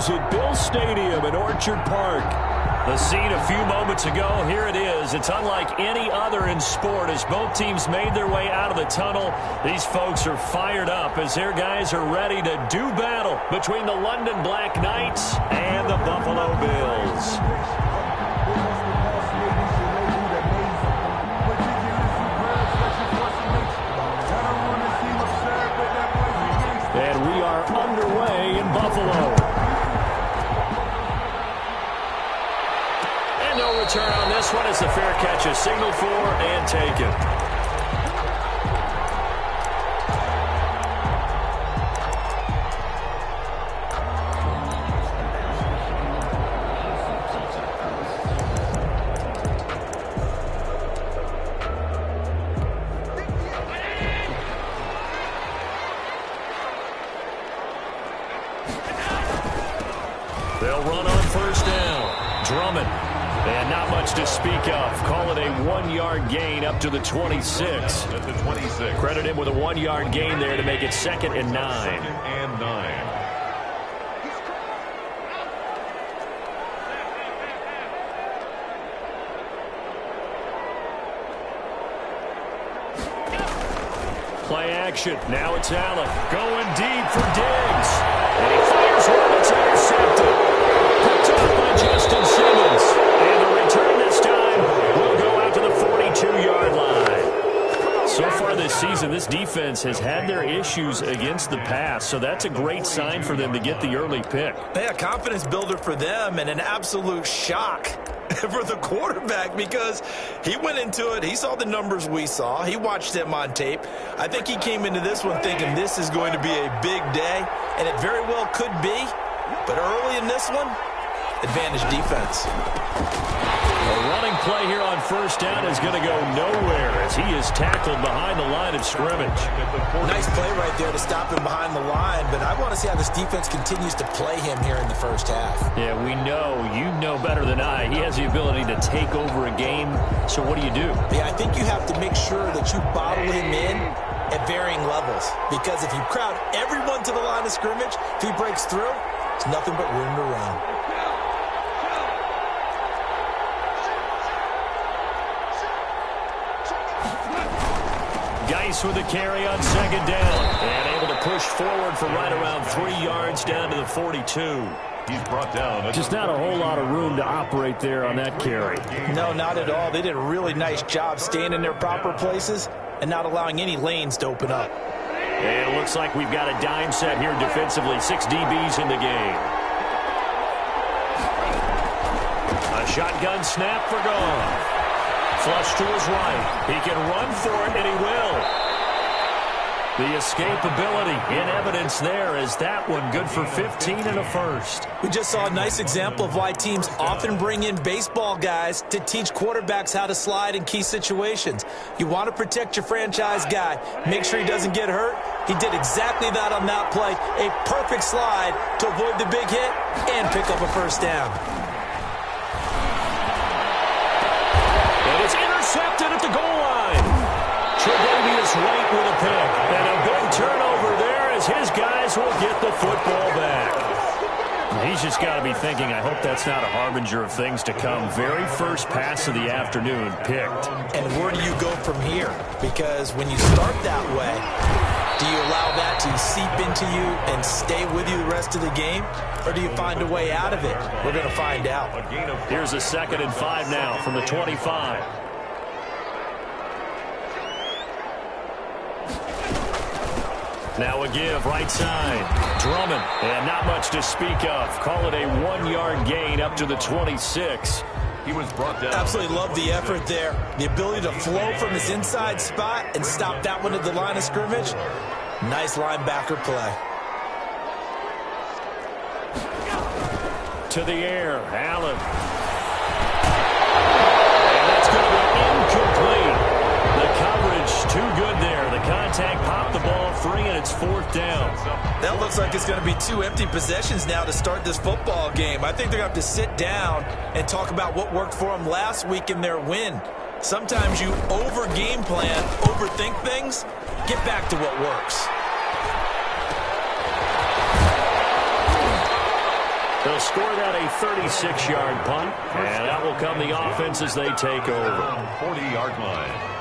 Bills at Bill Stadium in Orchard Park. The scene a few moments ago, here it is. It's unlike any other in sport as both teams made their way out of the tunnel. These folks are fired up as their guys are ready to do battle between the London Black Knights and the Buffalo Bills. And we are underway in Buffalo. And no return on this one as the fair catch is signaled for and taken. They'll run on first down. Drummond. And not much to speak of. Call it a 1-yard gain up to the 26. At the 26. Credit him with a 1-yard gain there to make it 2nd and 9. 2nd and 9. Play action. Now it's Allen. Going deep for Diggs. And he fires one that's intercepted. Picked up by Justin Simmons. And the return this time will go out to the 42-yard line. So far this season, this defense has had their issues against the pass, so that's a great sign for them to get the early pick. Hey, a confidence builder for them and an absolute shock for the quarterback because he went into it. He saw the numbers we saw. He watched them on tape. I think he came into this one thinking this is going to be a big day, and it very well could be. But early in this one, advantage defense. A running play here on first down is going to go nowhere as he is tackled behind the line of scrimmage. Nice play right there to stop him behind the line, but I want to see how this defense continues to play him here in the first half. Yeah, we know. You know better than I. He has the ability to take over a game, so what do you do? Yeah, I think you have to make sure that you bottle him in at varying levels because if you crowd everyone to the line of scrimmage, if he breaks through, it's nothing but room to run. Geis with a carry on 2nd down. And able to push forward for right around 3 yards down to the 42. He's brought down. Just not a whole lot of room to operate there on that carry. No, not at all. They did a really nice job staying in their proper places and not allowing any lanes to open up. And it looks like we've got a dime set here defensively. 6 DBs in the game. A shotgun snap for Goff. Flush to his right. He can run for it, and he will. The escapability in evidence there is that one good for 15 and a first. We just saw a nice example of why teams often bring in baseball guys to teach quarterbacks how to slide in key situations. You want to protect your franchise guy. Make sure he doesn't get hurt. He did exactly that on that play. A perfect slide to avoid the big hit and pick up a first down. Intercepted at the goal line. Tre'Davious White with a pick. And a big turnover there as his guys will get the football back. He's just got to be thinking, I hope that's not a harbinger of things to come. Very first pass of the afternoon picked. And where do you go from here? Because when you start that way, do you allow that to seep into you and stay with you the rest of the game? Or do you find a way out of it? We're going to find out. Here's a 2nd and 5 now from the 25. Now a give, right side. Drummond, and not much to speak of. Call it a 1-yard gain up to the 26. He was brought down. Absolutely love the effort there. The ability to flow from his inside spot and stop that one at the line of scrimmage. Nice linebacker play. To the air, Allen. And that's going to be incomplete. The coverage too good there. The contact popped the ball free, and it's 4th down. That looks like it's going to be 2 empty possessions now to start this football game. I think they're going to have to sit down and talk about what worked for them last week in their win. Sometimes you over-game plan, overthink things. Get back to what works. They'll score that a 36-yard punt, and that will come the offense as they take over. 40-yard line.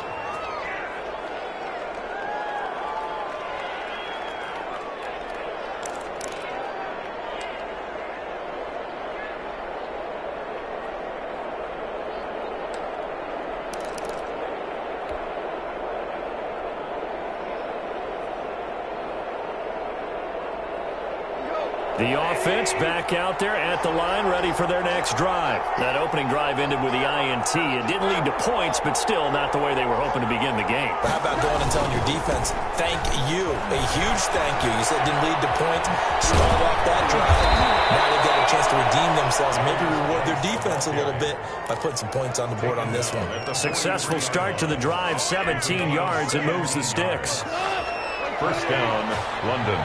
The offense back out there at the line, ready for their next drive. That opening drive ended with the INT. It didn't lead to points, but still not the way they were hoping to begin the game. How about going and telling your defense, thank you, a huge thank you. You said it didn't lead to points, start off that drive. Now they've got a chance to redeem themselves, maybe reward their defense a little bit by putting some points on the board on this one. Successful start to the drive, 17 yards, and moves the sticks. First down, London.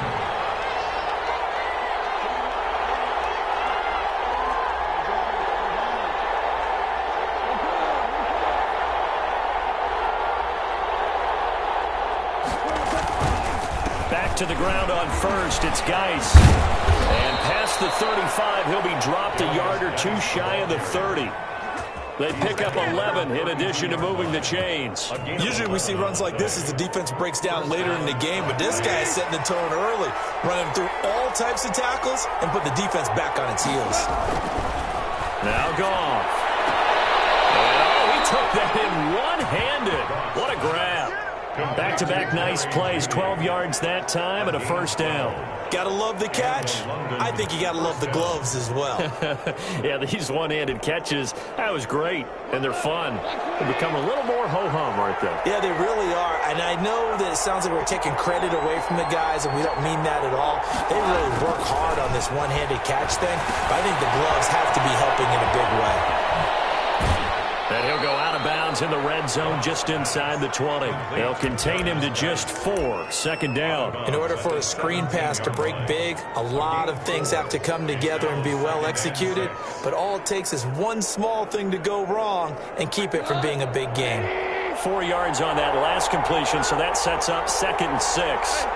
To the ground on first, it's Geis. And past the 35, he'll be dropped a yard or two shy of the 30. They pick up 11 in addition to moving the chains. Usually we see runs like this as the defense breaks down later in the game, but this guy is setting the tone early, running through all types of tackles and put the defense back on its heels. Now gone. And he took that in one-handed. What a grab. Back-to-back nice plays, 12 yards that time and a first down. Gotta love the catch. I think you gotta love the gloves as well. Yeah, these one-handed catches, that was great, and they're fun. They become a little more ho-hum, aren't they? Yeah, they really are, and I know that it sounds like we're taking credit away from the guys, and we don't mean that at all. They really work hard on this one-handed catch thing, but I think the gloves have to be helping in a big way. And he'll go out of bounds in the red zone just inside the 20. They'll contain him to just 4. Second down. In order for a screen pass to break big, a lot of things have to come together and be well executed. But all it takes is one small thing to go wrong and keep it from being a big game. 4 yards on that last completion, so that sets up 2nd and 6.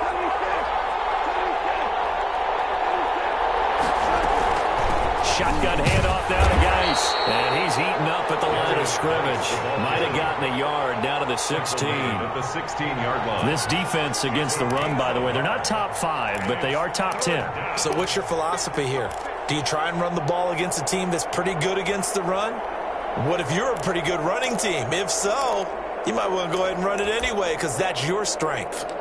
Shotgun handoff now to Geis. And he's eaten up at the line of scrimmage. Might have gotten a yard down to the 16. At the 16-yard line. This defense against the run, by the way, they're not top 5, but they are top 10. So what's your philosophy here? Do you try and run the ball against a team that's pretty good against the run? What if you're a pretty good running team? If so, you might want to go ahead and run it anyway because that's your strength.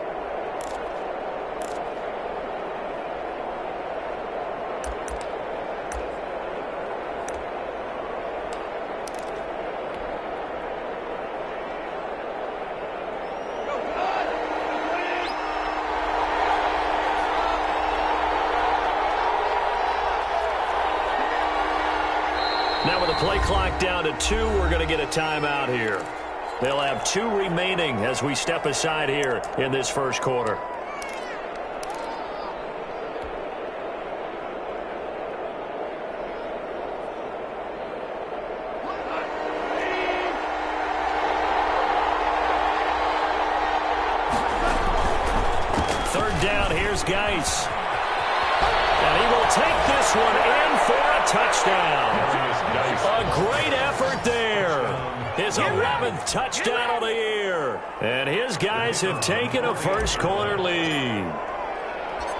Now with the play clock down to 2, we're going to get a timeout here. They'll have 2 remaining as we step aside here in this first quarter. Third down, here's Geis. And he will take this one in for a touchdown. A great effort there. His 11th touchdown of the year. And his guys have taken a first quarter lead.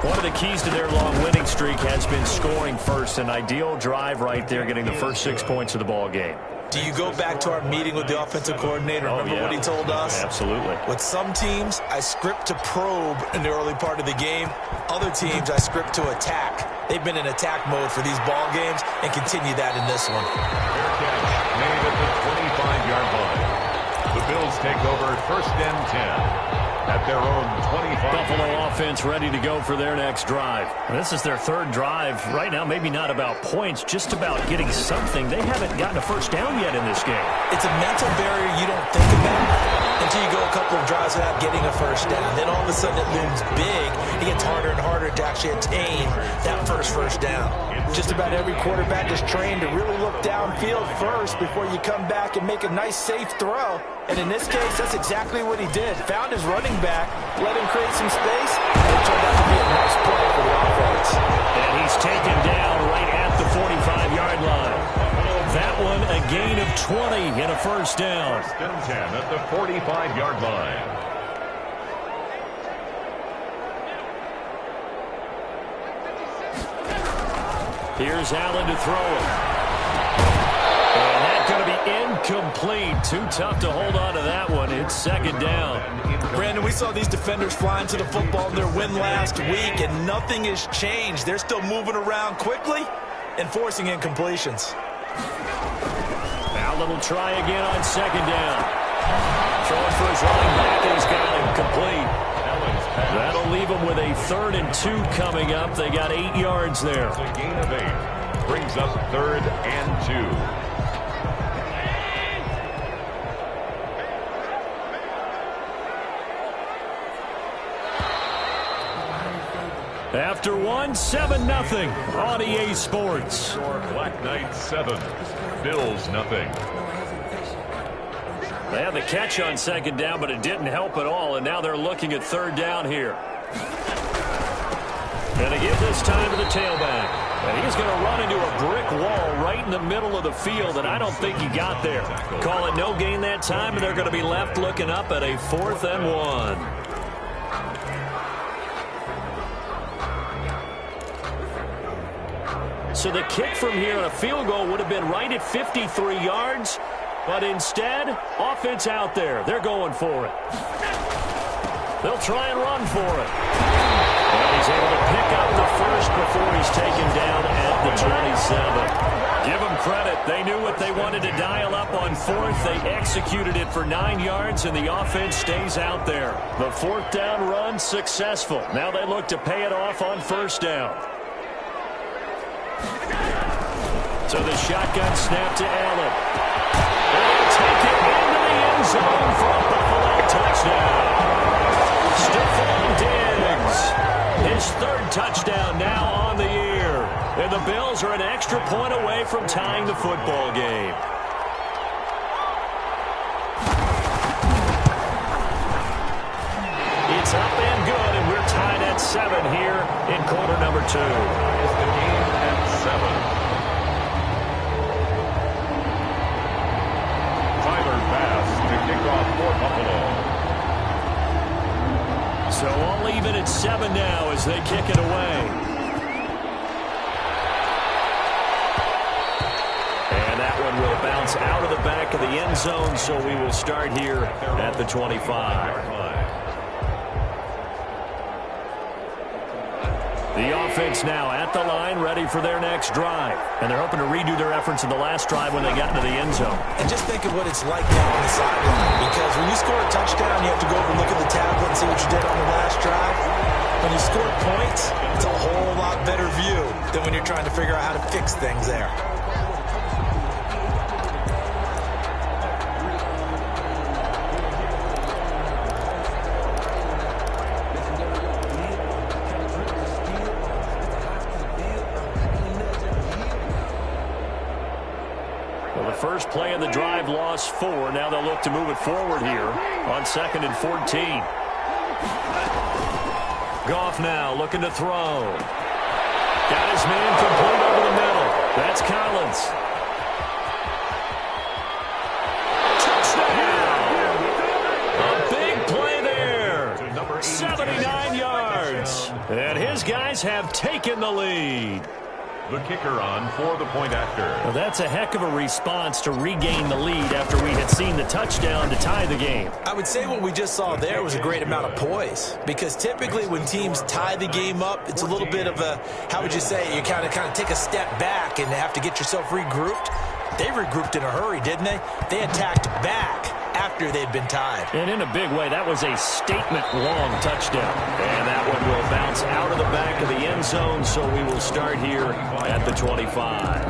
One of the keys to their long winning streak has been scoring first. An ideal drive right there, getting the first 6 points of the ball game. Do you go back to our meeting with the offensive coordinator? Remember what he told us? Absolutely. With some teams, I script to probe in the early part of the game. Other teams, I script to attack. They've been in attack mode for these ball games and continue that in this one. Fair catch made at the 25-yard line. The Bills take over 1st and 10 at their own 25. Buffalo offense ready to go for their next drive. This is their 3rd drive. Right now, maybe not about points, just about getting something. They haven't gotten a first down yet in this game. It's a mental barrier you don't think about until you go a couple of drives without getting a first down. Then all of a sudden it looms big. It gets harder and harder to actually attain that first down. Just about every quarterback is trained to really look downfield first before you come back and make a nice, safe throw. And in this case, that's exactly what he did. Found his running back, let him create some space, and it turned out to be a nice play for the offense. And he's taken down right at 20 and a first down. First and 10 at the 45-yard line. Here's Allen to throw it. And that's going to be incomplete. Too tough to hold on to that one. It's second down. Brandon, we saw these defenders flying to the football in their win last week, and nothing has changed. They're still moving around quickly and forcing incompletions. Allen will try again on second down. Throwing for his running back, and he's got him complete. That'll leave them with a 3rd and 2 coming up. They got 8 yards there. A gain of 8 brings up 3rd and 2. After 1, 7-0 on EA Sports. Black Knight 7, Bills nothing. They had the catch on second down, but it didn't help at all, and now they're looking at 3rd down here. And they give this time to the tailback. And he's going to run into a brick wall right in the middle of the field, and I don't think he got there. Call it no gain that time, and they're going to be left looking up at a 4th and 1. So the kick from here on a field goal would have been right at 53 yards. But instead, offense out there. They're going for it. They'll try and run for it. And he's able to pick up the first before he's taken down at the 27. Give them credit. They knew what they wanted to dial up on 4th. They executed it for 9 yards, and the offense stays out there. The 4th down run successful. Now they look to pay it off on 1st down. So the shotgun snap to Allen. Take it into the end zone for a Buffalo touchdown. Stephon Diggs, his 3rd touchdown now on the year. And the Bills are an extra point away from tying the football game. It's up and good, and we're tied at 7 here in quarter number 2. The game at 7. For Buffalo. So all even at 7 now as they kick it away. And that one will bounce out of the back of the end zone, so we will start here at the 25. The offense now at the line, ready for their next drive. And they're hoping to redo their efforts in the last drive when they got into the end zone. And just think of what it's like now on the sideline. Because when you score a touchdown, you have to go over and look at the tablet and see what you did on the last drive. When you score points, it's a whole lot better view than when you're trying to figure out how to fix things there. First play of the drive, lost 4. Now they'll look to move it forward here on 2nd and 14. Goff now looking to throw. Got his man complete over the middle. That's Collins. Touchdown! A big play there. 79 yards. And his guys have taken the lead. The kicker on for the point after. Well, that's a heck of a response to regain the lead after we had seen the touchdown to tie the game. I would say what we just saw there was a great amount of poise, because typically when teams tie the game up, it's a little bit of a, how would you say, you kind of take a step back and have to get yourself regrouped. They regrouped in a hurry, didn't they? They attacked back after they'd been tied. And in a big way, that was a statement-long touchdown. And that one will bounce out of the back of the end zone, so we will start here at the 25.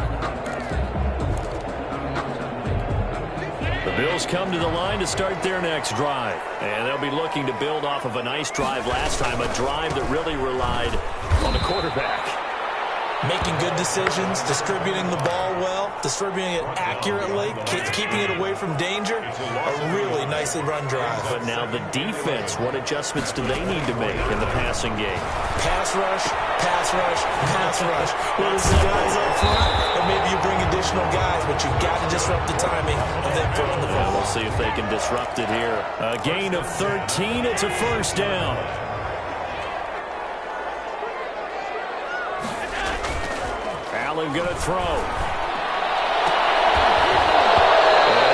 The Bills come to the line to start their next drive. And they'll be looking to build off of a nice drive last time, a drive that really relied on the quarterback. Making good decisions, distributing the ball well, distributing it accurately, keeping it away from danger. A really nicely run drive. But now the defense, what adjustments do they need to make in the passing game? Pass rush, pass rush, pass rush. Whether it's the guys up front or maybe you bring additional guys, but you've got to disrupt the timing them throwing the football. We'll see if they can disrupt it here. A gain of 13. It's a first down. Allen going to throw. And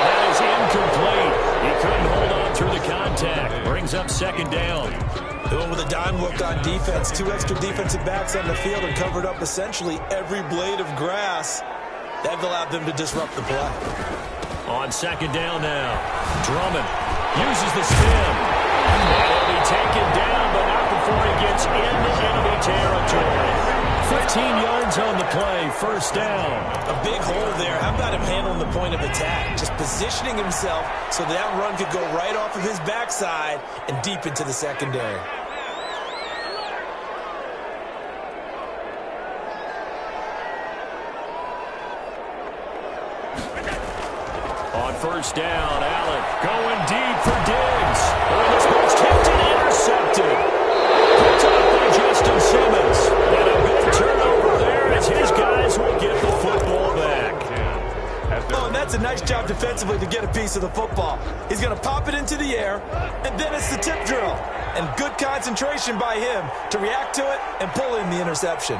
that is incomplete. He couldn't hold on through the contact. Brings up second down. Doing with a dime look on defense. 2 extra defensive backs on the field and covered up essentially every blade of grass. That allowed them to disrupt the play. On second down now, Drummond uses the stem. And he'll be taken down, but not before he gets into enemy territory. 15 yards on the play, first down. A big hole there. How about him handling the point of attack? Just positioning himself so that run could go right off of his backside and deep into the secondary. On first down, Allen going deep for Diggs. Oh, this one's tipped and intercepted. Picked up by Justin Simmons. And a big turnover there as his guys will get the football back. Oh, and that's a nice job defensively to get a piece of the football. He's going to pop it into the air, and then it's the tip drill. And good concentration by him to react to it and pull in the interception.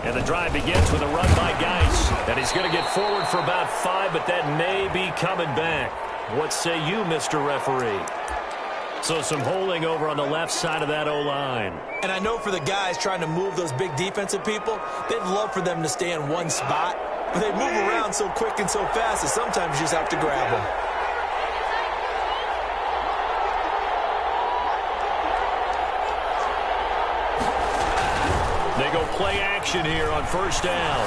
And the drive begins with a run by Geis. And he's going to get forward for about 5, but that may be coming back. What say you, Mr. Referee? So some holding over on the left side of that O-line. And I know for the guys trying to move those big defensive people, they'd love for them to stay in one spot. But they move around so quick and so fast that sometimes you just have to grab them. They go play action here on first down.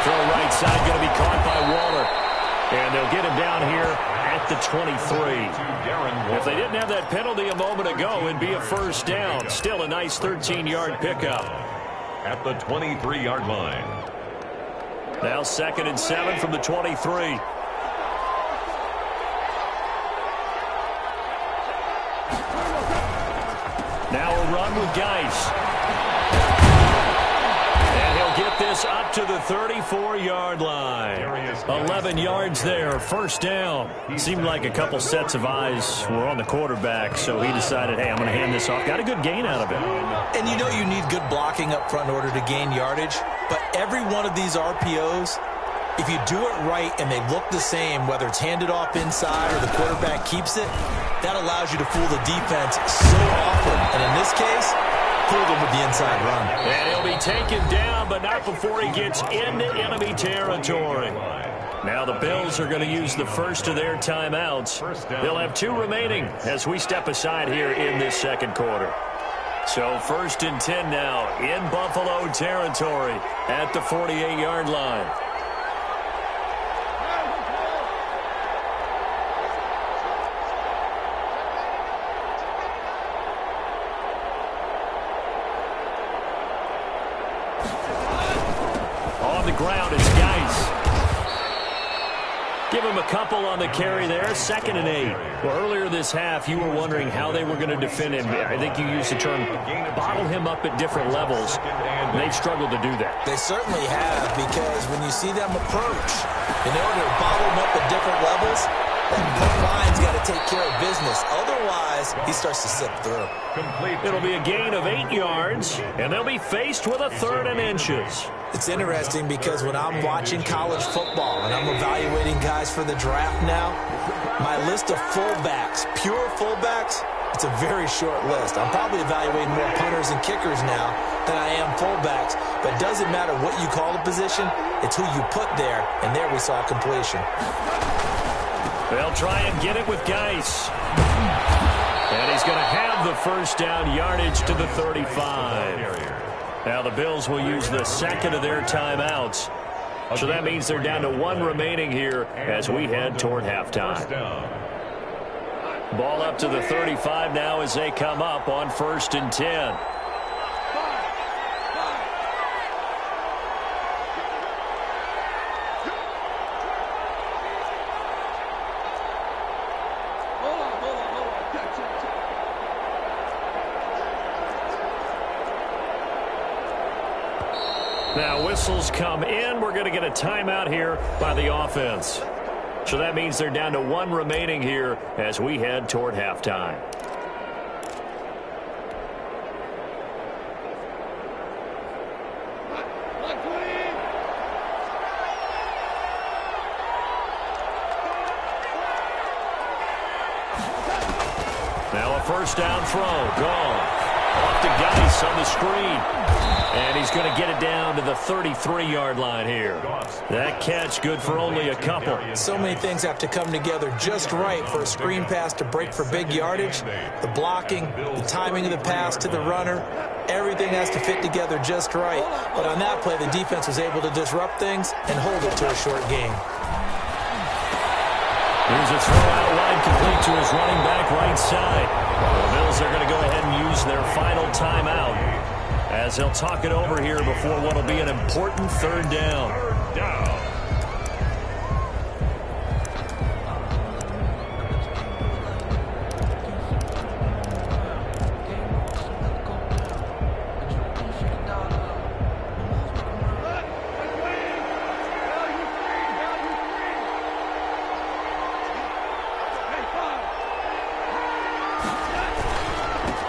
Throw right side, going to be caught by Waller. And they'll get him down here at the 23. If they didn't have that penalty a moment ago, it'd be a first down. Still a nice 13-yard pickup. At the 23-yard line. Now 2nd and 7 from the 23. Now a run with Geis. And he'll get this up to the 34-yard line. 11 yards there, first down. Seemed like a couple sets of eyes were on the quarterback, so he decided, hey, I'm going to hand this off. Got a good gain out of it. And you know you need good blocking up front in order to gain yardage, but every one of these RPOs, if you do it right and they look the same, whether it's handed off inside or the quarterback keeps it, that allows you to fool the defense so often. And in this case, fooled him with the inside run. And he'll be taken down, but not before he gets into enemy territory. Now the Bills are going to use the first of their timeouts. They'll have 2 remaining as we step aside here in this second quarter. So 1st and 10 now in Buffalo territory at the 48-yard line. On the ground, it's Geis. Give him a couple on the carry there, 2nd and 8. Well, earlier this half, you were wondering how they were going to defend him. I think you used the term bottle him up at different levels. They've struggled to do that. They certainly have, because when you see them approach, in order to bottle him up at different levels, that front line's got to take care of business. Otherwise, he starts to slip through. It'll be a gain of 8 yards, and they'll be faced with a 3rd and inches. It's interesting because when I'm watching college football and I'm evaluating guys for the draft now, my list of fullbacks, pure fullbacks, it's a very short list. I'm probably evaluating more punters and kickers now than I am fullbacks, but it doesn't matter what you call the position, it's who you put there, and there we saw completion. They'll try and get it with Geis. And he's going to have the first down, yardage to the 35. Now the Bills will use the 2nd of their timeouts. So that means they're down to 1 remaining here as we head toward halftime. Ball up to the 35 now as they come up on 1st and 10. Now whistles come in. We're going to get a timeout here by the offense. So that means they're down to 1 remaining here as we head toward halftime. Now a first down throw. Gone. Off to Geis on the screen. And he's going to get it down to the 33-yard line here. That catch good for only a couple. So many things have to come together just right for a screen pass to break for big yardage. The blocking, the timing of the pass to the runner, everything has to fit together just right. But on that play, the defense was able to disrupt things and hold it to a short game. Here's a throw out wide, complete to his running back right side. The Bills are going to go ahead and use their final timeout as they'll talk it over here before what will be an important 3rd down.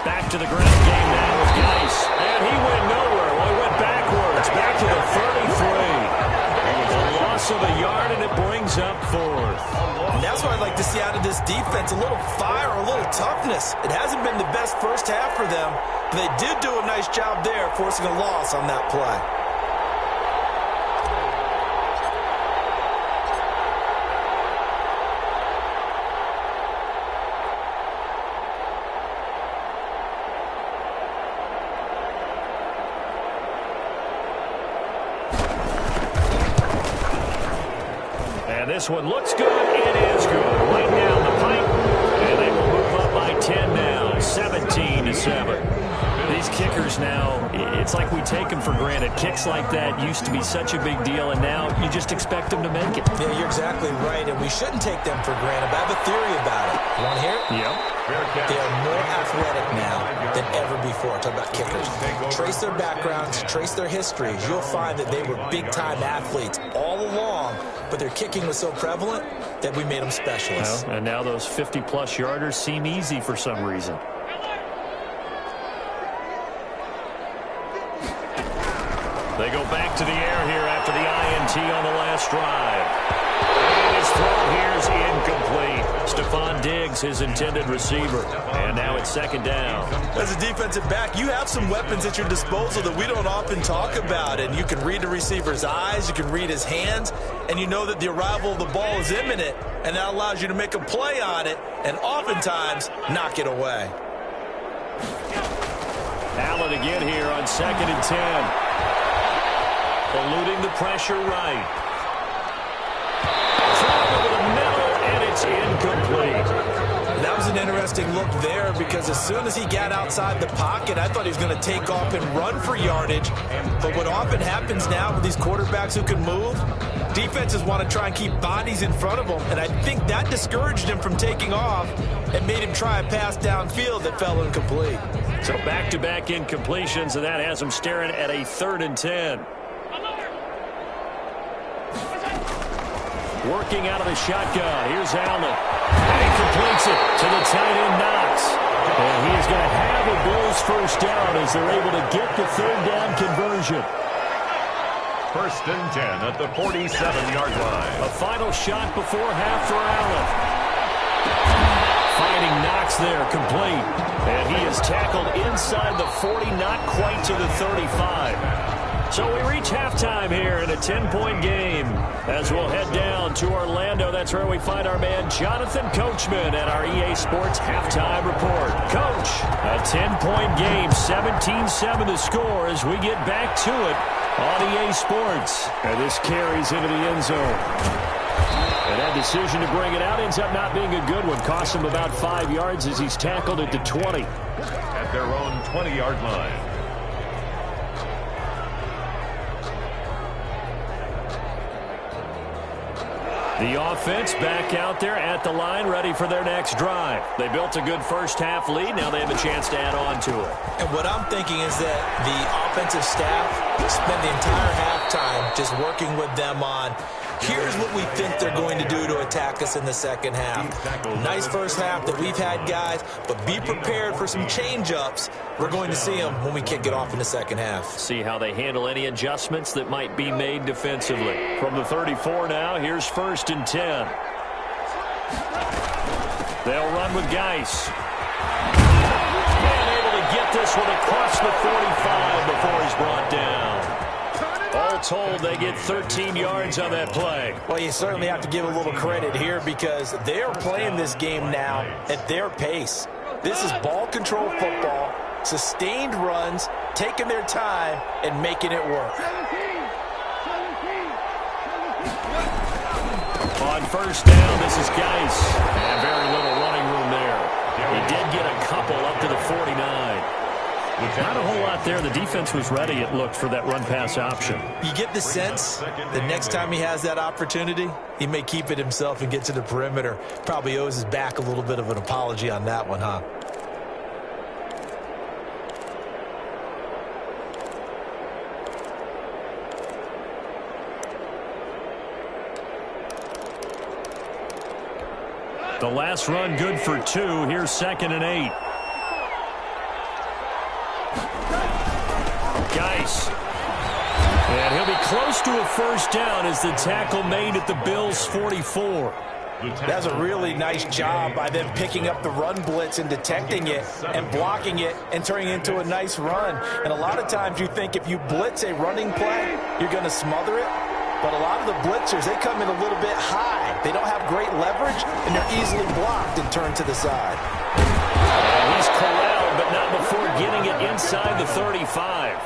Back to the ground game now with Geis. And he went nowhere. Well, he went backwards. Back to the 33. A loss of a yard, and it brings up 4th. And that's what I'd like to see out of this defense. A little fire, a little toughness. It hasn't been the best first half for them, but they did do a nice job there forcing a loss on that play. And this one looks good. It is good. Right down the pipe. And they will move up by 10 now. 17-7. These kickers now, it's like we take them for granted. Kicks like that used to be such a big deal, and now you just expect them to make it. Yeah, you're exactly right, and we shouldn't take them for granted. But I have a theory about it. You want to hear it? Yep. They are more athletic now than ever before. Talk about kickers. Trace their backgrounds, trace their histories. You'll find that they were big-time athletes all along, but their kicking was so prevalent that we made them specialists. Well, and now those 50-plus yarders seem easy for some reason. They go back to the air here after the INT on the last drive. And his throw here is incomplete. Stephon Diggs, his intended receiver. And now it's 2nd down. As a defensive back, you have some weapons at your disposal that we don't often talk about. And you can read the receiver's eyes, you can read his hands, and you know that the arrival of the ball is imminent. And that allows you to make a play on it and oftentimes knock it away. Allen again here on 2nd and 10. Eluding the pressure right. Thrown over the middle, and it's incomplete. That was an interesting look there because as soon as he got outside the pocket, I thought he was going to take off and run for yardage. But what often happens now with these quarterbacks who can move, defenses want to try and keep bodies in front of them. And I think that discouraged him from taking off and made him try a pass downfield that fell incomplete. So back-to-back incompletions, and that has him staring at a 3rd and 10. Working out of the shotgun. Here's Allen. And he completes it to the tight end Knox. And he is going to have a Bills first down as they're able to get the 3rd down conversion. 1st and 10 at the 47-yard line. A final shot before half for Allen. Finding Knox there, complete. And he is tackled inside the 40, not quite to the 35. So we reach halftime here in a 10-point game as we'll head down to Orlando. That's where we find our man Jonathan Coachman at our EA Sports Halftime Report. Coach, a 10-point game, 17-7 to score as we get back to it on EA Sports. And this carries into the end zone. And that decision to bring it out ends up not being a good one. Cost him about 5 yards as he's tackled at the 20. At their own 20-yard line. The offense back out there at the line, ready for their next drive. They built a good first-half lead. Now they have a chance to add on to it. And what I'm thinking is that the offensive staff spend the entire halftime just working with them on, here's what we think they're going to do to attack us in the second half. Nice first half that we've had, guys, but be prepared for some change-ups. We're going to see them when we kick it off in the second half. See how they handle any adjustments that might be made defensively. From the 34 now, here's 1st and 10. They'll run with Geis. And able to get this one across the 45 before he's brought down. All told, they get 13 yards on that play. Well, you certainly have to give a little credit here because they're playing this game now at their pace. This is ball control football, sustained runs, taking their time, and making it work. On 1st down, this is Geis. And very little running room there. He did get a couple up to the 49. Not a whole lot there. The defense was ready, it looked, for that run-pass option. You get the sense the next time he has that opportunity, he may keep it himself and get to the perimeter. Probably owes his back a little bit of an apology on that one, huh? The last run good for 2. Here's 2nd and 8. Geis. And he'll be close to a 1st down as the tackle made at the Bills' 44. That's a really nice job by them picking up the run blitz and detecting it and blocking it and turning it into a nice run. And a lot of times you think if you blitz a running play, you're going to smother it. But a lot of the blitzers, they come in a little bit high. They don't have great leverage, and they're easily blocked and turned to the side. And he's corralled, but not before getting it inside the 35.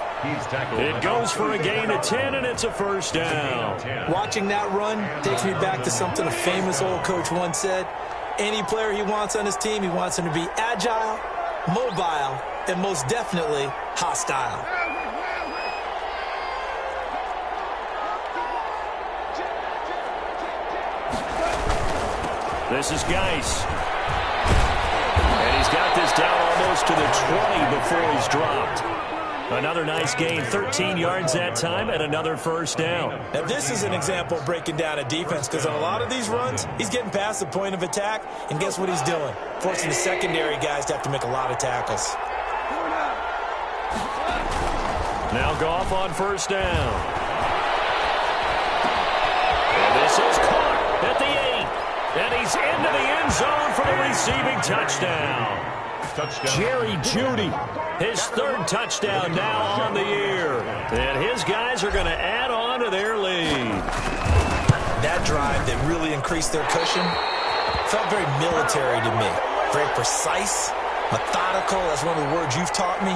It goes for a gain of 10, and it's a 1st down. Watching that run takes me back to something a famous old coach once said. Any player he wants on his team, he wants him to be agile, mobile, and most definitely hostile. This is Geis. And he's got this down almost to the 20 before he's dropped. Another nice gain, 13 yards that time, and another 1st down. Now, this is an example of breaking down a defense because on a lot of these runs, he's getting past the point of attack, and guess what he's doing? Forcing the secondary guys to have to make a lot of tackles. Now Goff on 1st down. And this is caught at the 8. And he's into the end zone for the receiving touchdown. Jerry Jeudy, his 3rd touchdown now on the year. And his guys are going to add on to their lead. That drive that really increased their cushion felt very military to me. Very precise, methodical. That's one of the words you've taught me.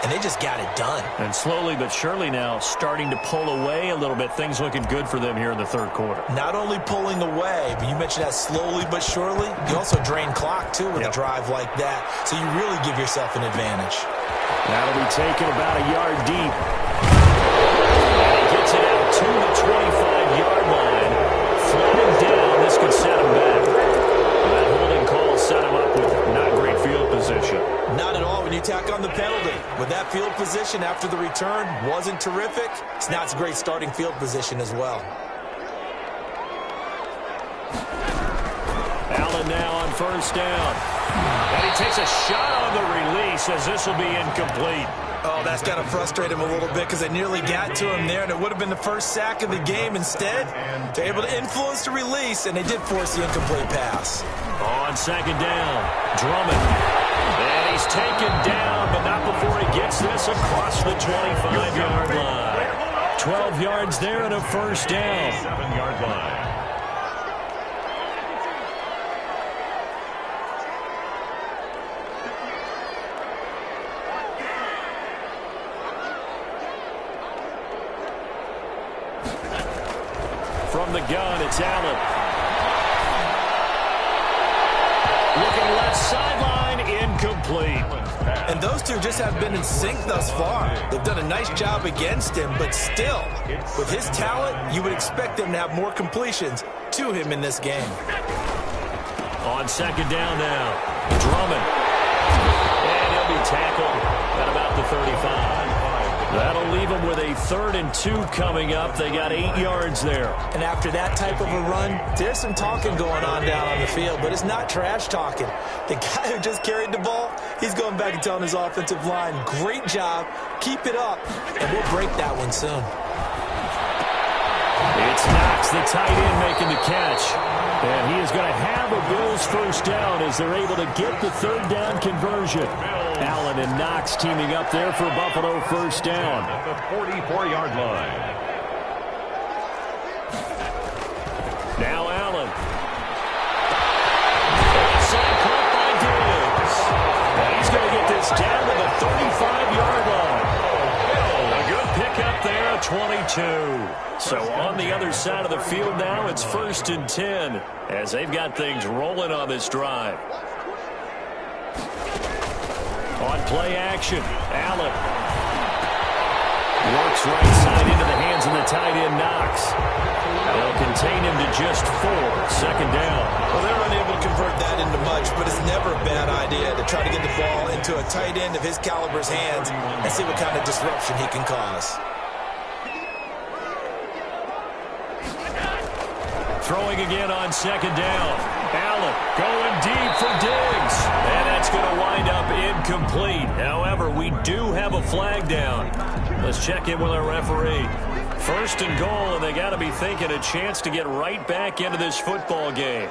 And they just got it done. And slowly but surely now starting to pull away a little bit. Things looking good for them here in the 3rd quarter. Not only pulling away, but you mentioned that slowly but surely. You also drain clock, too, with a drive like that. So you really give yourself an advantage. That'll be taken about a yard deep. And he gets it out to the 25-yard line. Floating down, this could set him back. That holding call set him up with not great field position. Not at all when you tack on the penalty. With that field position after the return wasn't terrific, it's not a great starting field position as well. Allen now on 1st down. And he takes a shot on the release as this will be incomplete. Oh, that's got to frustrate him a little bit because they nearly got to him there, and it would have been the 1st sack of the game. Instead, they're able to influence the release, and they did force the incomplete pass. On 2nd down, Drummond. And he's taken down, but not before he gets this across the 25-yard line. 12 yards there and a 1st down. 7-yard line. From from the gun, it's Allen. Looking left sideline, incomplete. And those two just have been in sync thus far. They've done a nice job against him, but still, with his talent, you would expect them to have more completions to him in this game. On second down now, Drummond. And he'll be tackled at about the 35. That'll leave them with a 3rd and 2 coming up. They got 8 yards there. And after that type of a run, there's some talking going on down on the field, but it's not trash talking. The guy who just carried the ball, he's going back and telling his offensive line, great job, keep it up, and we'll break that one soon. It's Knox, the tight end, making the catch. And he is going to have a Bills first down as they're able to get the 3rd down conversion. Allen and Knox teaming up there for Buffalo first down. At the 44-yard line. Now Allen. Outside caught by Diggs. And he's going to get this down to the 35-yard line. A good pickup there at 22. So on the other side of the field now, it's 1st and 10 as they've got things rolling on this drive. On play action, Allen works right side into the hands of the tight end, Knox. They'll contain him to just 4. Second down. Well, they're unable to convert that into much, but it's never a bad idea to try to get the ball into a tight end of his caliber's hands and see what kind of disruption he can cause. Throwing again on second down. Allen going deep for Diggs. And that's going to wind up incomplete. However, we do have a flag down. Let's check in with our referee. 1st and goal, and they got to be thinking a chance to get right back into this football game.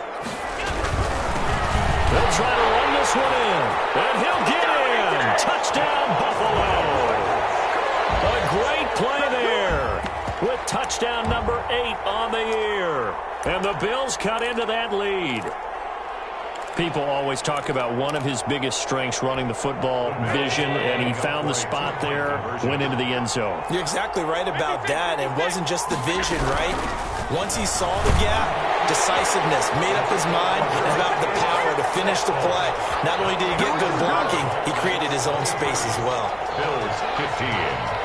They'll try to run this one in. And he'll get in. Touchdown, Buffalo. A great play there with touchdown number 8 on the year. And the Bills cut into that lead. People always talk about one of his biggest strengths running the football, vision, and he found the spot there, went into the end zone. You're exactly right about that. It wasn't just the vision, right? Once he saw the gap, decisiveness, made up his mind, and about the power to finish the play. Not only did he get good blocking, he created his own space as well. Bills 15.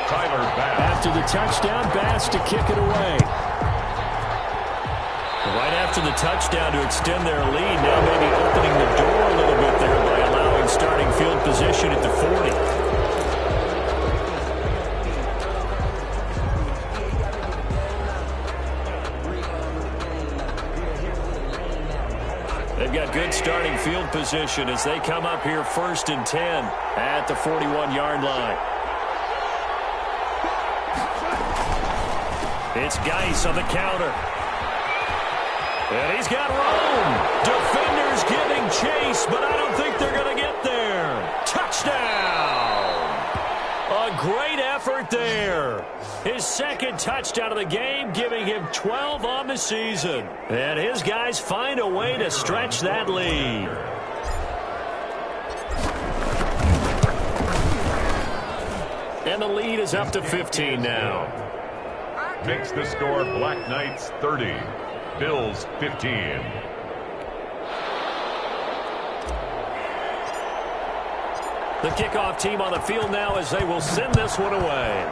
Tyler Bass. After the touchdown, Bass to kick it away. Right after the touchdown to extend their lead, now maybe opening the door a little bit there by allowing starting field position at the 40. They've got good starting field position as they come up here 1st and 10 at the 41-yard line. It's Geis on the counter. And he's got room. Defenders giving chase, but I don't think they're going to get there. Touchdown. A great effort there. His 2nd touchdown of the game, giving him 12 on the season. And his guys find a way to stretch that lead. And the lead is up to 15 now. Makes the score Black Knights 30. Bills 15. The kickoff team on the field now as they will send this one away.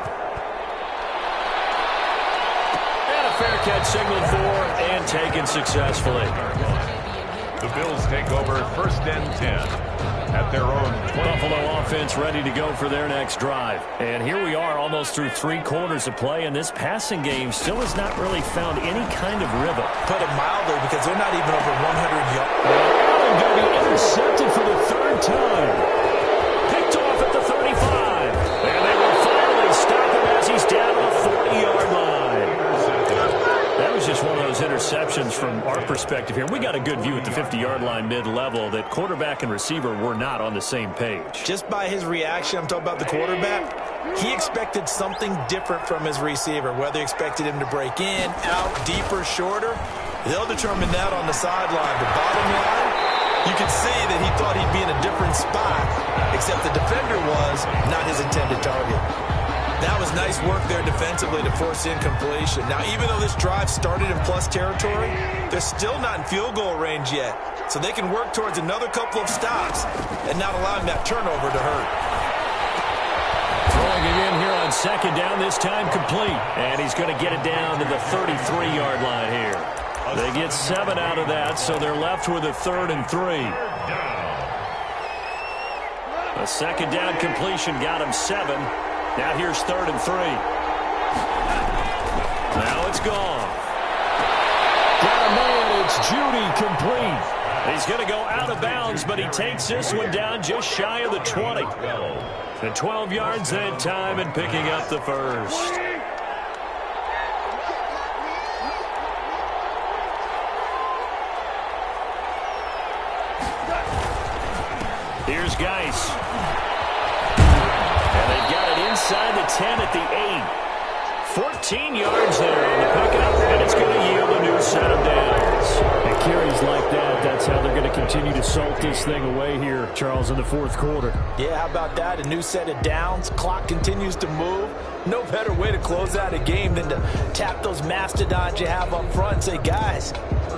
And a fair catch signaled for and taken successfully. The Bills take over 1st and 10 at their own 20. Buffalo offense ready to go for their next drive. And here we are almost through 3 quarters of play, and this passing game still has not really found any kind of rhythm. Put it mildly, because they're not even over 100 yards. Allen going to be intercepted for the 3rd time. Picked off at the 35. And they will finally stop him as he's down to the 40-yard line. That was just one of those interceptions from our perspective here. We got a good view at the 50-yard line mid-level that quarterback and receiver were not on the same page. Just by his reaction, I'm talking about the quarterback, he expected something different from his receiver, whether he expected him to break in, out, deeper, shorter. They'll determine that on the sideline. The bottom line, you could see that he thought he'd be in a different spot, except the defender was not his intended target. That was nice work there defensively to force incompletion. Now, even though this drive started in plus territory, they're still not in field goal range yet. So they can work towards another couple of stops and not allowing that turnover to hurt. Throwing it in here on second down, this time complete. And he's going to get it down to the 33-yard line here. They get 7 out of that, so they're left with a 3rd and 3. A second down completion got him 7. Now here's 3rd and 3. Now it's gone. Got a man, it's Judy, complete. He's going to go out of bounds, but he takes this one down just shy of the 20. And 12 yards that time and picking up the first. Here's Geis. And they've got it inside the 10 at the 8. 14 yards there on the pickup, and it's going to yield a new set of downs. And carries like that, that's how they're going to continue to salt this thing away here, Charles, in the fourth quarter. Yeah, how about that? A new set of downs. Clock continues to move. No better way to close out a game than to tap those mastodons you have up front and say, guys,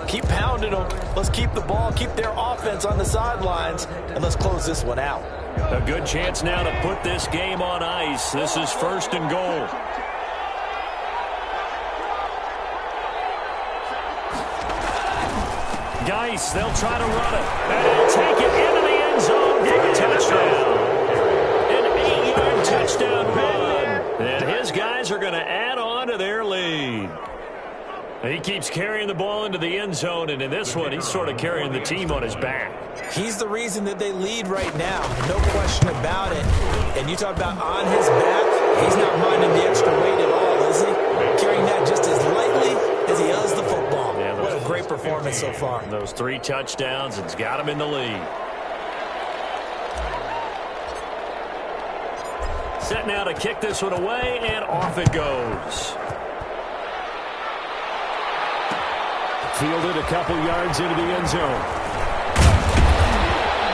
keep pounding them. Let's keep the ball, keep their offense on the sidelines, and let's close this one out. A good chance now to put this game on ice. This is 1st and goal. Geis, they'll try to run it. And he'll take it into the end zone for a touchdown. An 8-yard touchdown run. And his guys are going to add on to their lead. He keeps carrying the ball into the end zone, and in this one, he's sort of carrying the team on his back. He's the reason that they lead right now. No question about it. And you talk about on his back, he's not minding the extra weight at all, is he? Carrying that just as lightly as he does the football. Yeah, what a great performance so far. Those 3 touchdowns, it's got him in the lead. Set now to kick this one away, and off it goes. Fielded a couple yards into the end zone.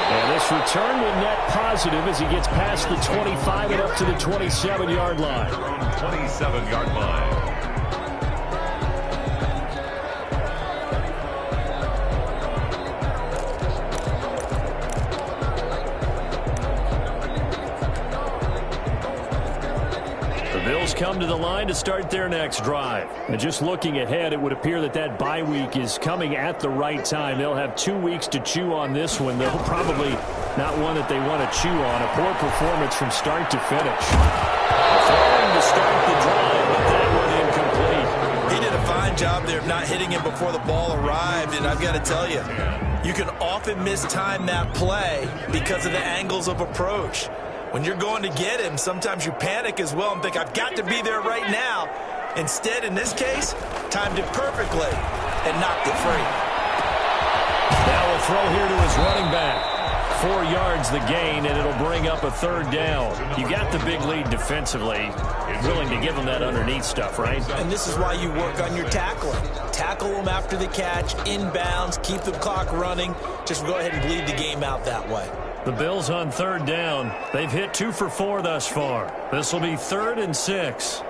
And this return will net positive as he gets past the 25 and up to the 27-yard line. 27-yard line. Bills come to the line to start their next drive. And just looking ahead, it would appear that that bye week is coming at the right time. They'll have 2 weeks to chew on this one. They'll probably not one that they want to chew on. A poor performance from start to finish. Throwing to start the drive, but that one incomplete. He did a fine job there of not hitting him before the ball arrived, and I've got to tell you, you can often mistime that play because of the angles of approach. When you're going to get him, sometimes you panic as well and think, I've got to be there right now. Instead, in this case, timed it perfectly and knocked it free. Now a throw here to his running back. 4 yards the gain, and it'll bring up a 3rd down. You got the big lead defensively. You're willing to give them that underneath stuff, right? And this is why you work on your tackling. Tackle them after the catch, inbounds, keep the clock running. Just go ahead and bleed the game out that way. The Bills on 3rd down. They've hit 2 for 4 thus far. This will be 3rd and 6.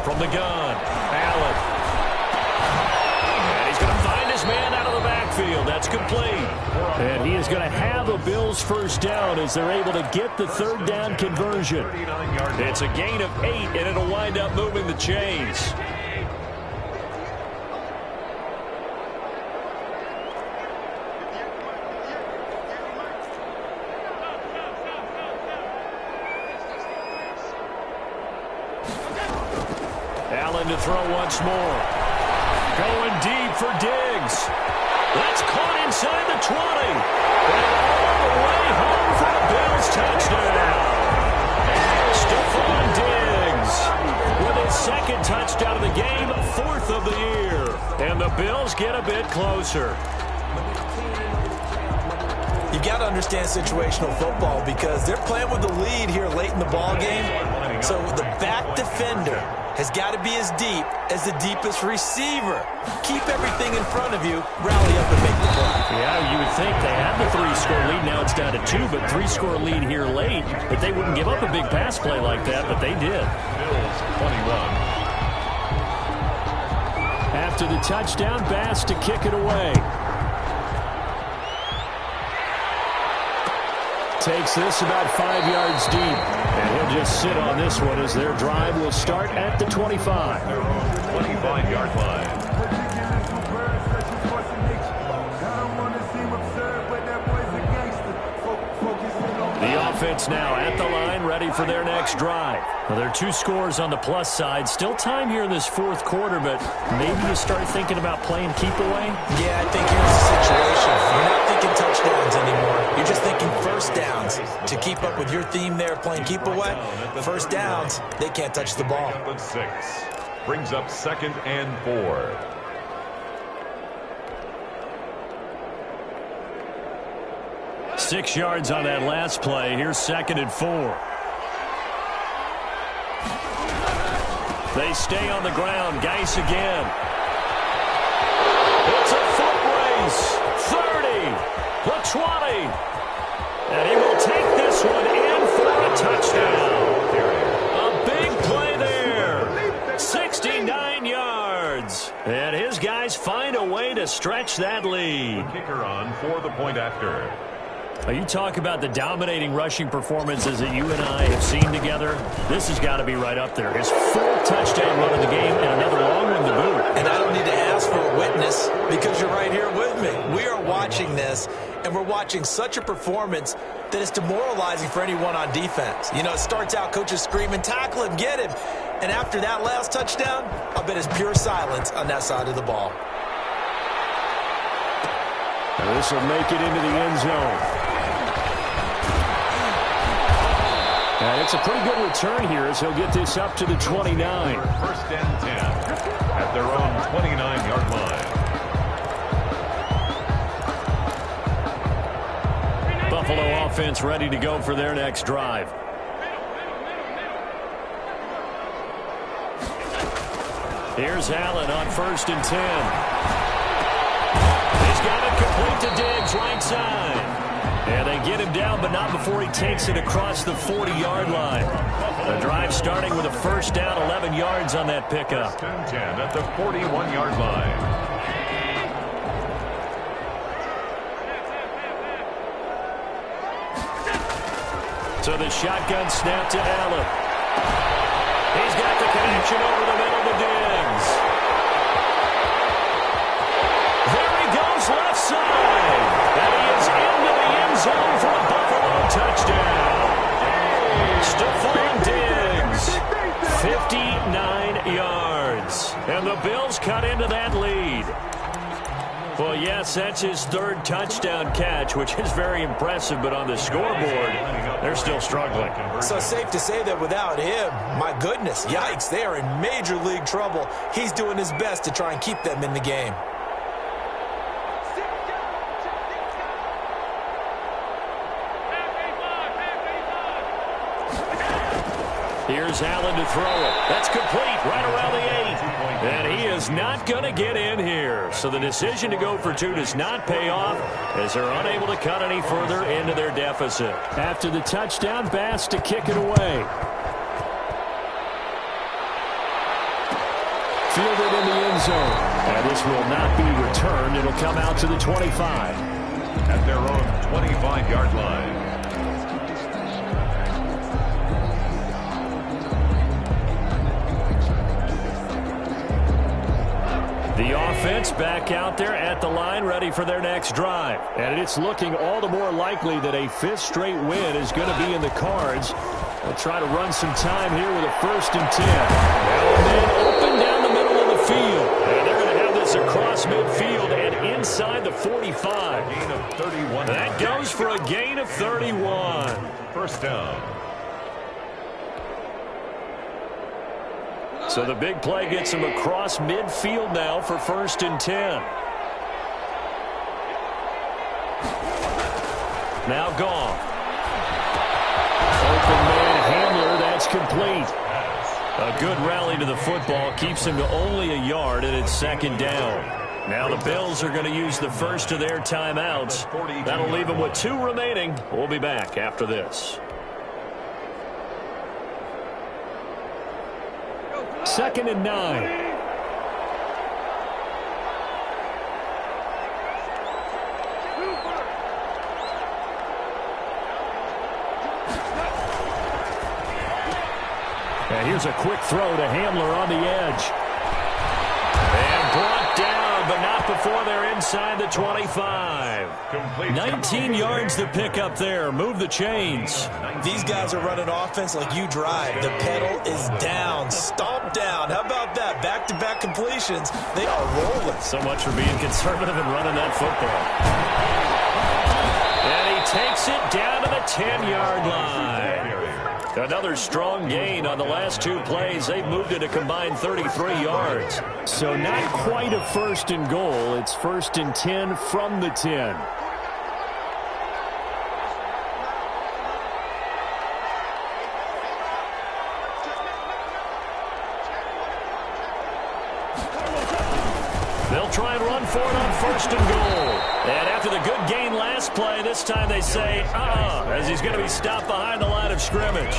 From the gun, Allen. And he's going to find his man out of the backfield. That's complete. And he is going to have a Bills 1st down as they're able to get the 3rd down conversion. It's a gain of 8, and it'll wind up moving the chains. Allen to throw once more. Going deep for Diggs. That's caught inside the 20. And all the way home for a Bills touchdown. Stephon Diggs with his 2nd touchdown of the game, 4th of the year. And the Bills get a bit closer. You got to understand situational football because they're playing with the lead here late in the ball game. So the back defender has got to be as deep as the deepest receiver. Keep everything in front of you, rally up and make the play. Yeah, you would think they had the 3-score lead. Now it's down to 2, but 3-score lead here late. But they wouldn't give up a big pass play like that, but they did. Bills 21. After the touchdown, Bass to kick it away. Takes this about 5 yards deep. And he'll just sit on this one as their drive will start at the 25. Their own 25-yard line. The offense now at the line, ready for their next drive. Well, there are 2 scores on the plus side. Still time here in this fourth quarter, but maybe you start thinking about playing keep away? Yeah, I think here's the situation. You're not thinking touchdowns anymore. You're just thinking first downs. To keep up with your theme there, playing keep away, first downs, they can't touch the ball. 6 brings up 2nd and 4. Six yards on that last play. Here's 2nd and 4. They stay on the ground. Geis again. It's a foot race. 30. The 20. And he will take this one in for a touchdown. A big play there. 69 yards. And his guys find a way to stretch that lead. The kicker on for the point after. You talk about the dominating rushing performances that you and I have seen together. This has got to be right up there. His 4th touchdown run of the game and another long one to boot. And I don't need to ask for a witness because you're right here with me. We are watching this, and we're watching such a performance that it's demoralizing for anyone on defense. You know, it starts out coaches screaming, tackle him, get him. And after that last touchdown, I bet it's pure silence on that side of the ball. And this will make it into the end zone. And it's a pretty good return here as he'll get this up to the 29. 1st and 10 at their own 29-yard line. Buffalo offense ready to go for their next drive. Here's Allen on 1st and 10. He's got it complete to Diggs, right side. And they get him down, but not before he takes it across the 40-yard line. The drive starting with a first down, 11 yards on that pickup. 1st and 10 at the 41-yard line. So the shotgun snap to Allen. He's got the connection over the middle to Diggs. There he goes, left side. And he is into the end zone for a Buffalo touchdown. Stephon Diggs, 59 yards. And the Bills cut into that lead. Well, yes, that's his 3rd touchdown catch, which is very impressive, but on the scoreboard, they're still struggling. So safe to say that without him, my goodness, yikes, they are in major league trouble. He's doing his best to try and keep them in the game. Here's Allen to throw it. That's complete right around the 8. And he is not going to get in here. So the decision to go for 2 does not pay off as they're unable to cut any further into their deficit. After the touchdown, Bass to kick it away. Fielded in the end zone. And this will not be returned. It'll come out to the 25. At their own 25-yard line. The offense back out there at the line, ready for their next drive. And it's looking all the more likely that a 5th straight win is going to be in the cards. They'll try to run some time here with a 1st and 10. And then open down the middle of the field. And they're going to have this across midfield and inside the 45. Gain of 31. That goes for a gain of 31. 1st down. So the big play gets him across midfield now for 1st and 10. Now gone. Open man Hamler, that's complete. A good rally to the football keeps him to only a yard, and it's second down. Now the Bills are going to use the first of their timeouts. That'll leave them with 2 remaining. We'll be back after this. Second and 9. And here's a quick throw to Hamler on the edge. And brought down, but not before they're inside the 25. 19 yards to pick up there. Move the chains. These guys are running offense like you drive. The pedal is down. Stomp down. How about that? Back-to-back completions. They are rolling. So much for being conservative and running that football. And he takes it down to the 10-yard line. Another strong gain on the last 2 plays. They've moved it a combined 33 yards. So not quite a first and goal. It's first and 10 from the 10. They'll try and run for it on first and goal. And after the good gain last play, this time they say, as he's going to be stopped behind the line of scrimmage.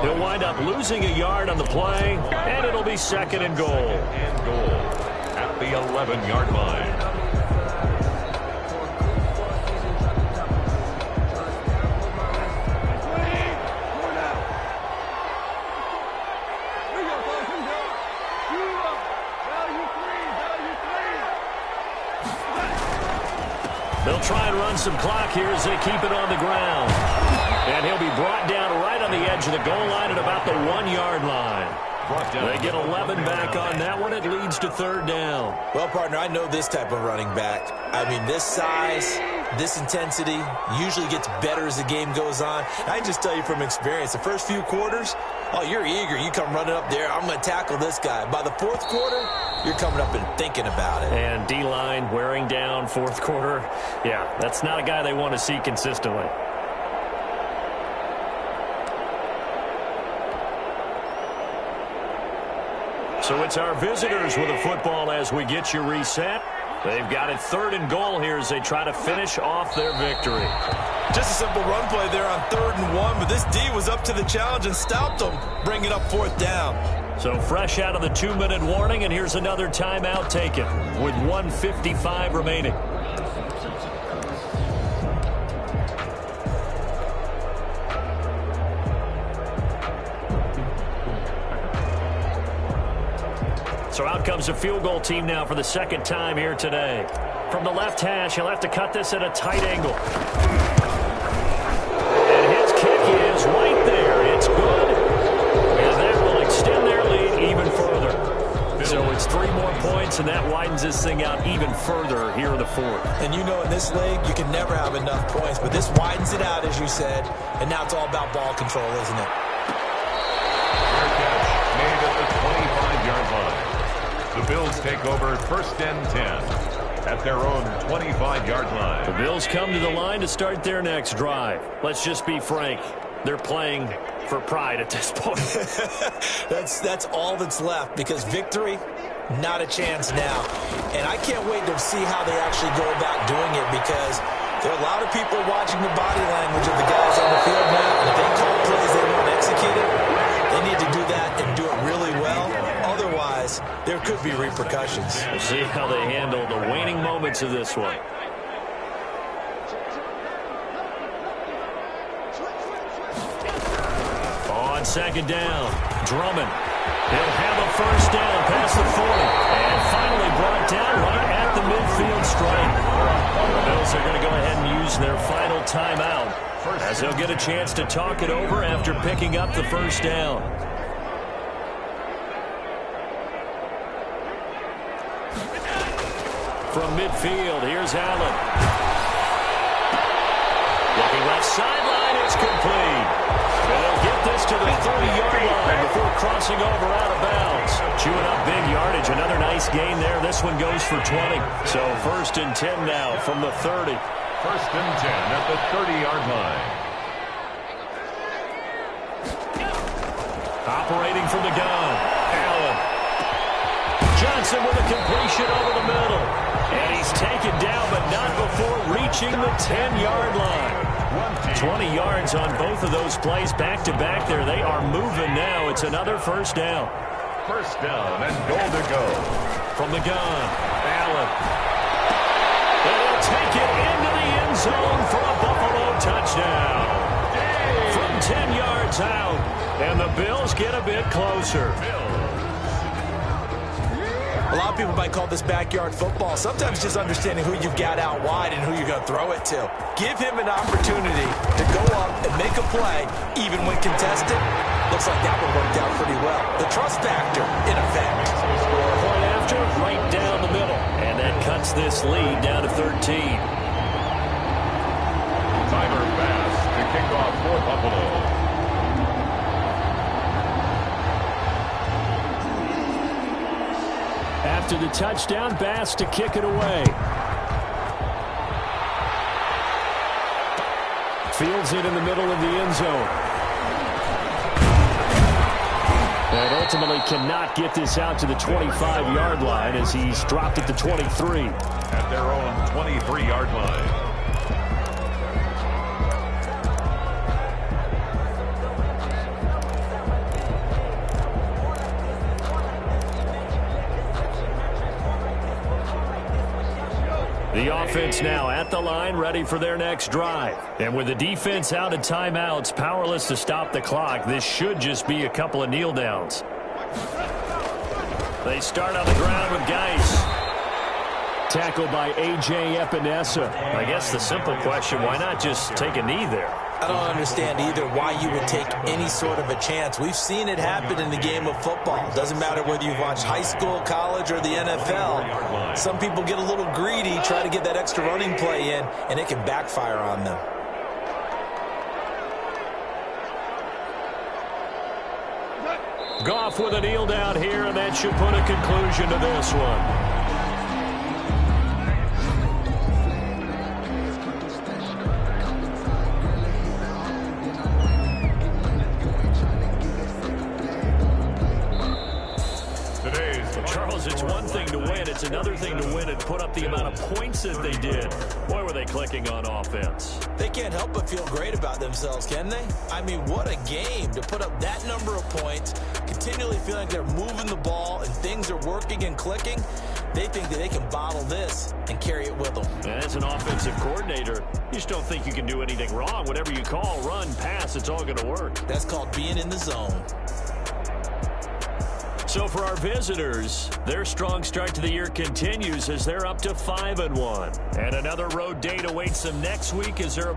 He'll wind up losing a yard on the play, and it'll be second and goal. At the 11-yard line. They'll try and run some clock here as they keep it on the ground. And he'll be brought down right on the edge of the goal line at about the 1-yard line. They get 11 back on that one. It leads to third down. Well, partner, I know this type of running back. I mean, this size, this intensity usually gets better as the game goes on. I just tell you from experience, the first few quarters, you're eager. You come running up there, I'm going to tackle this guy. By the fourth quarter, you're coming up and thinking about it. And D-line wearing down fourth quarter. Yeah, that's not a guy they want to see consistently. So it's our visitors with a football as we get you reset. They've got it third and goal here as they try to finish off their victory. Just a simple run play there on 3rd and 1, but this D was up to the challenge and stopped them, bringing up 4th down. So fresh out of the 2-minute warning, and here's another timeout taken with 1:55 remaining. So out comes a field goal team now for the second time here today. From the left hash, he'll have to cut this at a tight angle. And his kick is right there. It's good. And that will extend their lead even further. So it's 3 more points, and that widens this thing out even further here in the 4th. And you know in this league, you can never have enough points, but this widens it out, as you said, and now it's all about ball control, isn't it? Fair catch made at the 25-yard line. The Bills take over 1st and 10 at their own 25-yard line. The Bills come to the line to start their next drive. Let's just be frank. They're playing for pride at this point. That's all that's left, because victory, not a chance now. And I can't wait to see how they actually go about doing it, because there are a lot of people watching the body language of the guys on the field now. And if they call plays they want executed, they need to do that and do it really well. Otherwise, there could be repercussions. We'll see how they handle the waning moments of this one. On second down, Drummond. He'll have a first down past the 40. And finally brought down right at the midfield stripe. The Bills are going to go ahead and use their final timeout, as they'll get a chance to talk it over after picking up the first down. From midfield, here's Allen. Looking left sideline, it's complete. And they'll get this to the 30-yard line before crossing over out of bounds. Chewing up big yardage, another nice gain there. This one goes for 20. So 1st and 10 now from the 30. 1st and 10 at the 30-yard line. Operating from the gun. Allen. Johnson with a completion over the middle. And he's taken down, but not before reaching the 10-yard line. 20 yards on both of those plays back-to-back there. They are moving now. It's another first down. First down and goal to go. From the gun, Allen. And he'll take it into the end zone for a Buffalo touchdown. From 10 yards out, and the Bills get a bit closer. A lot of people might call this backyard football. Sometimes just understanding who you've got out wide and who you're going to throw it to. Give him an opportunity to go up and make a play, even when contested. Looks like that one worked out pretty well. The trust factor, in effect. Point after, right down the middle. And that cuts this lead down to 13. Tyler Bass to kick off for Buffalo. After the touchdown, Bass to kick it away. Fields it in the middle of the end zone. And ultimately cannot get this out to the 25-yard line as he's dropped at the 23. At their own 23-yard line. The offense now at the line, ready for their next drive. And with the defense out of timeouts, powerless to stop the clock, this should just be a couple of kneel downs. They start on the ground with Geis. Tackled by A.J. Epinesa. I guess the simple question, why not just take a knee there? I don't understand either why you would take any sort of a chance. We've seen it happen in the game of football. Doesn't matter whether you've watched high school, college, or the NFL. Some people get a little greedy, try to get that extra running play in, and it can backfire on them. Goff with a kneel down here, and that should put a conclusion to this one. Charles, it's one thing to win. It's another thing to win and put up the amount of points that they did. Boy, were they clicking on offense. They can't help but feel great about themselves, can they? I mean, what a game to put up that number of points, continually feeling like they're moving the ball and things are working and clicking. They think that they can bottle this and carry it with them. And as an offensive coordinator, you just don't think you can do anything wrong. Whatever you call, run, pass, it's all going to work. That's called being in the zone. So for our visitors, their strong start to the year continues as they're up to 5-1. And another road date awaits them next week as they're